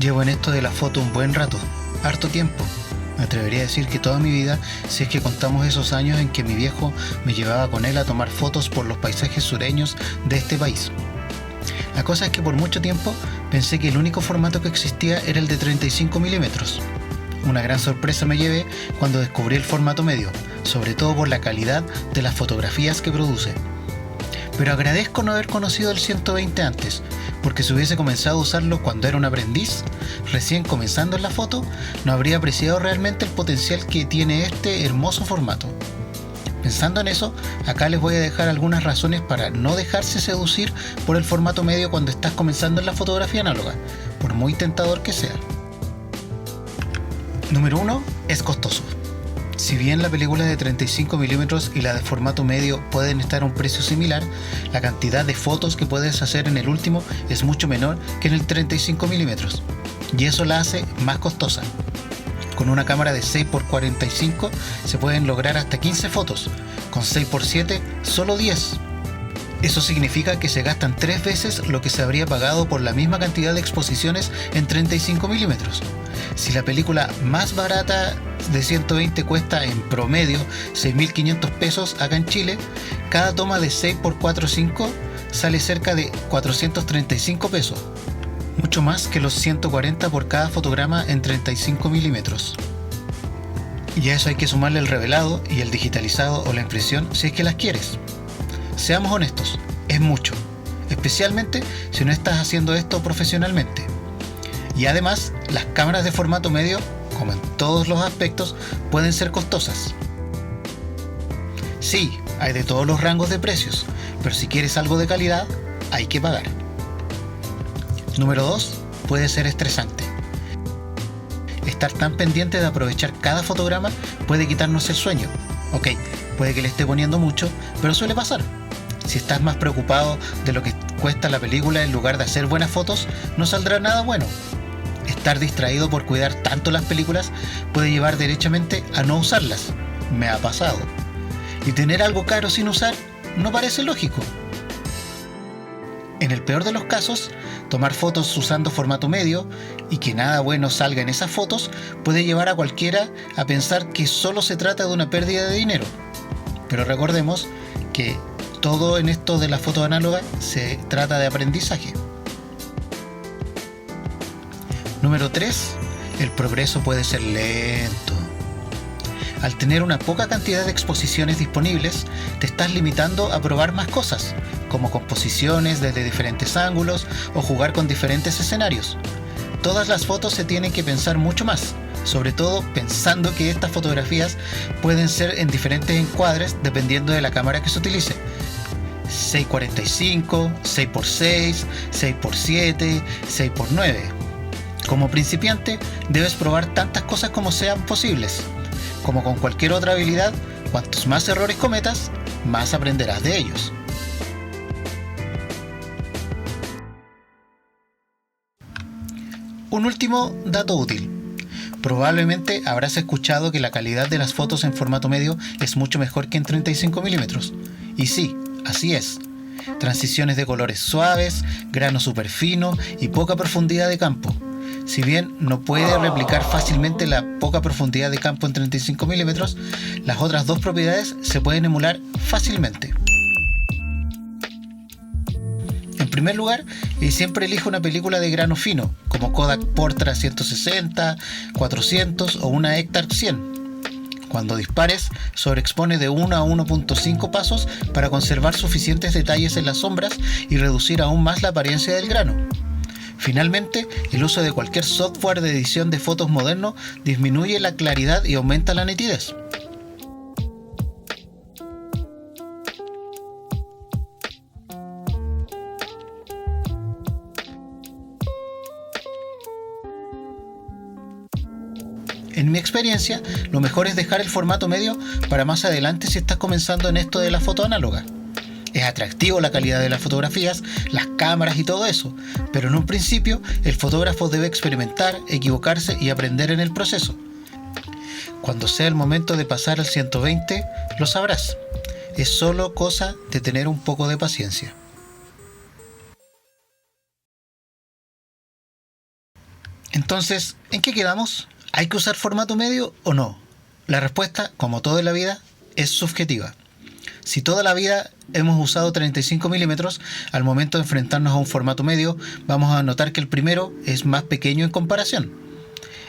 Llevo en esto de la foto un buen rato, harto tiempo. Me atrevería a decir que toda mi vida, si es que contamos esos años en que mi viejo me llevaba con él a tomar fotos por los paisajes sureños de este país. La cosa es que por mucho tiempo pensé que el único formato que existía era el de 35 milímetros. Una gran sorpresa me llevé cuando descubrí el formato medio, sobre todo por la calidad de las fotografías que produce. Pero agradezco no haber conocido el 120 antes, porque si hubiese comenzado a usarlo cuando era un aprendiz, recién comenzando en la foto, no habría apreciado realmente el potencial que tiene este hermoso formato. Pensando en eso, acá les voy a dejar algunas razones para no dejarse seducir por el formato medio cuando estás comenzando en la fotografía análoga, por muy tentador que sea. Número 1. Es costoso. Si bien la película de 35 milímetros y la de formato medio pueden estar a un precio similar, la cantidad de fotos que puedes hacer en el último es mucho menor que en el 35 milímetros, y eso la hace más costosa. Con una cámara de 6x45 se pueden lograr hasta 15 fotos, con 6x7 solo 10. Eso significa que se gastan 3 veces lo que se habría pagado por la misma cantidad de exposiciones en 35 milímetros. Si la película más barata de 120 cuesta en promedio 6.500 pesos acá en Chile, cada toma de 6x45 sale cerca de 435 pesos, mucho más que los 140 por cada fotograma en 35 milímetros. Y a eso hay que sumarle el revelado y el digitalizado o la impresión si es que las quieres. Seamos honestos, es mucho, especialmente si no estás haciendo esto profesionalmente. Y además, las cámaras de formato medio, como en todos los aspectos, pueden ser costosas. Sí, hay de todos los rangos de precios, pero si quieres algo de calidad, hay que pagar. Número 2. Puede ser estresante. Estar tan pendiente de aprovechar cada fotograma puede quitarnos el sueño. Ok, puede que le esté poniendo mucho, pero suele pasar. Si estás más preocupado de lo que cuesta la película en lugar de hacer buenas fotos, no saldrá nada bueno. Estar distraído por cuidar tanto las películas puede llevar derechamente a no usarlas. Me ha pasado. Y tener algo caro sin usar no parece lógico. En el peor de los casos, tomar fotos usando formato medio y que nada bueno salga en esas fotos puede llevar a cualquiera a pensar que solo se trata de una pérdida de dinero. Pero recordemos que todo en esto de la foto análoga se trata de aprendizaje. Número 3. El progreso puede ser lento. Al tener una poca cantidad de exposiciones disponibles, te estás limitando a probar más cosas, como composiciones desde diferentes ángulos o jugar con diferentes escenarios. Todas las fotos se tienen que pensar mucho más, sobre todo pensando que estas fotografías pueden ser en diferentes encuadres dependiendo de la cámara que se utilice. 6x45, 6x6, 6x7, 6x9. Como principiante, debes probar tantas cosas como sean posibles. Como con cualquier otra habilidad, cuantos más errores cometas, más aprenderás de ellos. Un último dato útil. Probablemente habrás escuchado que la calidad de las fotos en formato medio es mucho mejor que en 35 milímetros. Y sí, así es. Transiciones de colores suaves, grano súper fino y poca profundidad de campo. Si bien no puede replicar fácilmente la poca profundidad de campo en 35 milímetros, las otras dos propiedades se pueden emular fácilmente. En primer lugar, siempre elijo una película de grano fino, como Kodak Portra 160, 400 o una Ektar 100. Cuando dispares, sobreexpone de 1 a 1.5 pasos para conservar suficientes detalles en las sombras y reducir aún más la apariencia del grano. Finalmente, el uso de cualquier software de edición de fotos moderno disminuye la claridad y aumenta la nitidez. En mi experiencia, lo mejor es dejar el formato medio para más adelante si estás comenzando en esto de la foto análoga. Es atractivo la calidad de las fotografías, las cámaras y todo eso, pero en un principio el fotógrafo debe experimentar, equivocarse y aprender en el proceso. Cuando sea el momento de pasar al 120, lo sabrás. Es solo cosa de tener un poco de paciencia. Entonces, ¿en qué quedamos? ¿Hay que usar formato medio o no? La respuesta, como todo en la vida, es subjetiva. Si toda la vida hemos usado 35 milímetros, al momento de enfrentarnos a un formato medio, vamos a notar que el primero es más pequeño en comparación.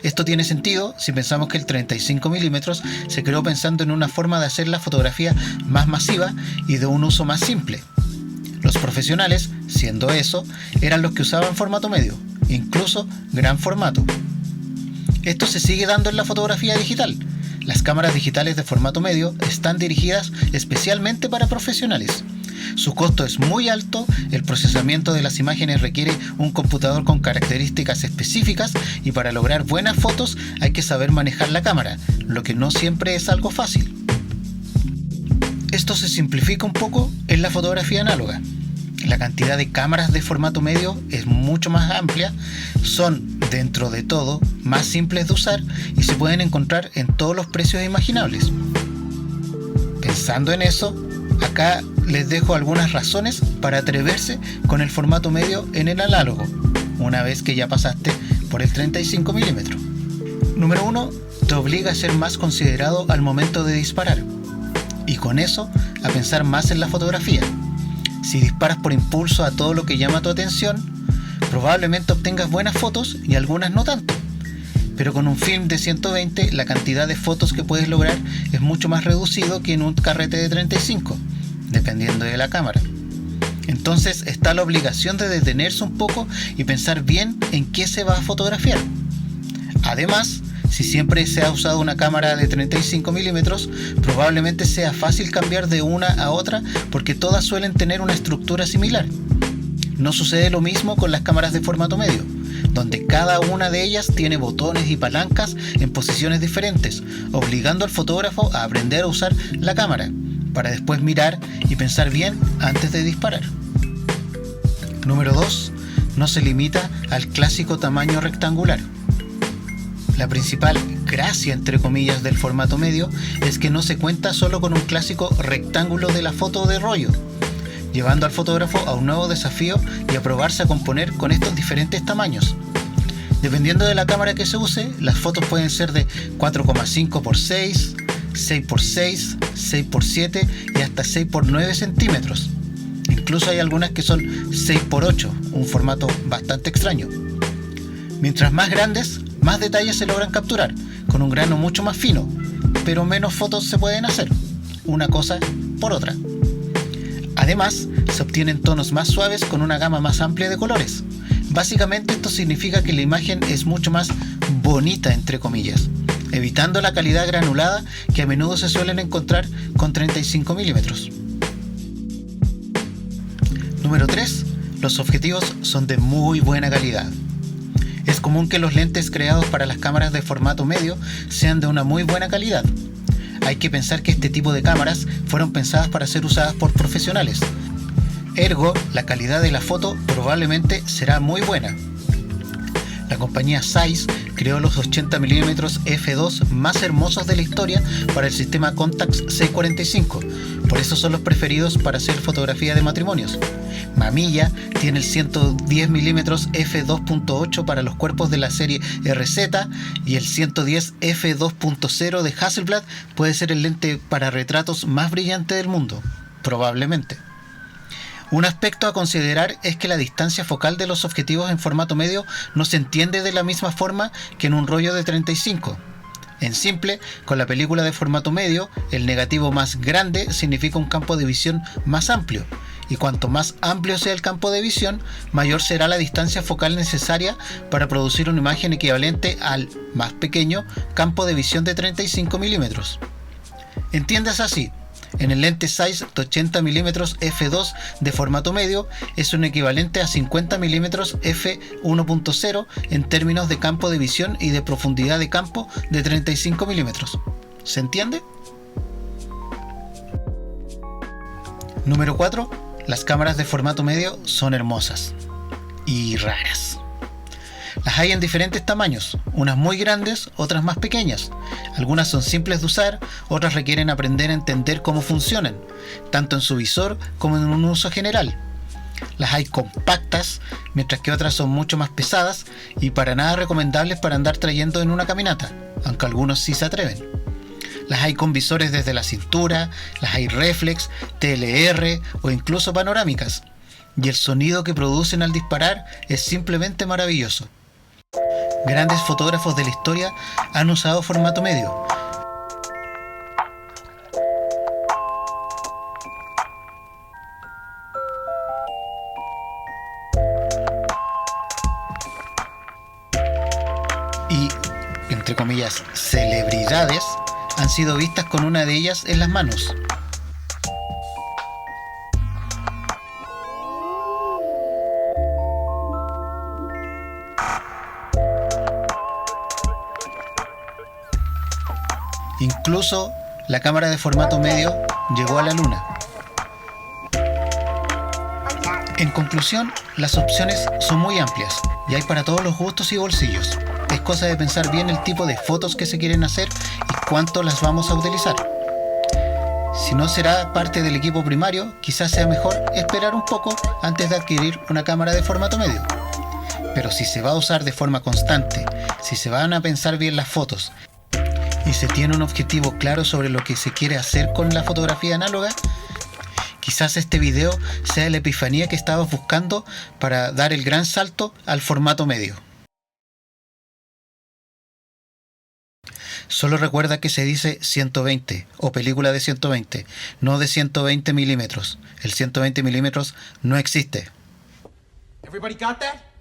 Esto tiene sentido si pensamos que el 35 milímetros se creó pensando en una forma de hacer la fotografía más masiva y de un uso más simple. Los profesionales, siendo eso, eran los que usaban formato medio, incluso gran formato. Esto se sigue dando en la fotografía digital. Las cámaras digitales de formato medio están dirigidas especialmente para profesionales. Su costo es muy alto, el procesamiento de las imágenes requiere un computador con características específicas y para lograr buenas fotos hay que saber manejar la cámara, lo que no siempre es algo fácil. Esto se simplifica un poco en la fotografía análoga. La cantidad de cámaras de formato medio es mucho más amplia, son, dentro de todo, más simples de usar y se pueden encontrar en todos los precios imaginables. Pensando en eso, acá les dejo algunas razones para atreverse con el formato medio en el análogo, una vez que ya pasaste por el 35 milímetros. Número 1. Te obliga a ser más considerado al momento de disparar, y con eso a pensar más en la fotografía. Si disparas por impulso a todo lo que llama tu atención, probablemente obtengas buenas fotos y algunas no tanto. Pero con un film de 120, la cantidad de fotos que puedes lograr es mucho más reducido que en un carrete de 35, dependiendo de la cámara. Entonces está la obligación de detenerse un poco y pensar bien en qué se va a fotografiar. Además, si siempre se ha usado una cámara de 35 milímetros, probablemente sea fácil cambiar de una a otra porque todas suelen tener una estructura similar. No sucede lo mismo con las cámaras de formato medio, donde cada una de ellas tiene botones y palancas en posiciones diferentes, obligando al fotógrafo a aprender a usar la cámara, para después mirar y pensar bien antes de disparar. Número 2. No se limita al clásico tamaño rectangular. La principal gracia, entre comillas, del formato medio es que no se cuenta solo con un clásico rectángulo de la foto de rollo, llevando al fotógrafo a un nuevo desafío y a probarse a componer con estos diferentes tamaños. Dependiendo de la cámara que se use, las fotos pueden ser de 4,5x6, 6x6, 6x7 y hasta 6x9 centímetros. Incluso hay algunas que son 6x8, un formato bastante extraño. Mientras más grandes, más detalles se logran capturar, con un grano mucho más fino, pero menos fotos se pueden hacer, una cosa por otra. Además, se obtienen tonos más suaves con una gama más amplia de colores. Básicamente esto significa que la imagen es mucho más bonita, entre comillas, evitando la calidad granulada que a menudo se suelen encontrar con 35 milímetros. Número 3. Los objetivos son de muy buena calidad. Es común que los lentes creados para las cámaras de formato medio sean de una muy buena calidad. Hay que pensar que este tipo de cámaras fueron pensadas para ser usadas por profesionales. Ergo, la calidad de la foto probablemente será muy buena. La compañía Zeiss creó los 80mm f2 más hermosos de la historia para el sistema Contax 645, por eso son los preferidos para hacer fotografía de matrimonios. Mamilla tiene el 110mm f2.8 para los cuerpos de la serie RZ y el 110 f2.0 de Hasselblad puede ser el lente para retratos más brillante del mundo, probablemente. Un aspecto a considerar es que la distancia focal de los objetivos en formato medio no se entiende de la misma forma que en un rollo de 35. En simple, con la película de formato medio, el negativo más grande significa un campo de visión más amplio, y cuanto más amplio sea el campo de visión, mayor será la distancia focal necesaria para producir una imagen equivalente al más pequeño campo de visión de 35 milímetros. Entiendas así. En el lente Zeiss de 80mm f2 de formato medio es un equivalente a 50mm f1.0 en términos de campo de visión y de profundidad de campo de 35 milímetros. ¿Se entiende? Número 4. Las cámaras de formato medio son hermosas y raras. Las hay en diferentes tamaños, unas muy grandes, otras más pequeñas. Algunas son simples de usar, otras requieren aprender a entender cómo funcionan, tanto en su visor como en un uso general. Las hay compactas, mientras que otras son mucho más pesadas y para nada recomendables para andar trayendo en una caminata, aunque algunos sí se atreven. Las hay con visores desde la cintura, las hay reflex, TLR o incluso panorámicas. Y el sonido que producen al disparar es simplemente maravilloso. Grandes fotógrafos de la historia han usado formato medio. Y, entre comillas, celebridades han sido vistas con una de ellas en las manos. Incluso la cámara de formato medio llegó a la luna. En conclusión, las opciones son muy amplias y hay para todos los gustos y bolsillos. Es cosa de pensar bien el tipo de fotos que se quieren hacer y cuánto las vamos a utilizar. Si no será parte del equipo primario, quizás sea mejor esperar un poco antes de adquirir una cámara de formato medio. Pero si se va a usar de forma constante, si se van a pensar bien las fotos y se tiene un objetivo claro sobre lo que se quiere hacer con la fotografía análoga, quizás este video sea la epifanía que estabas buscando para dar el gran salto al formato medio. Solo recuerda que se dice 120 o película de 120, no de 120 milímetros. El 120 milímetros no existe. Everybody got that?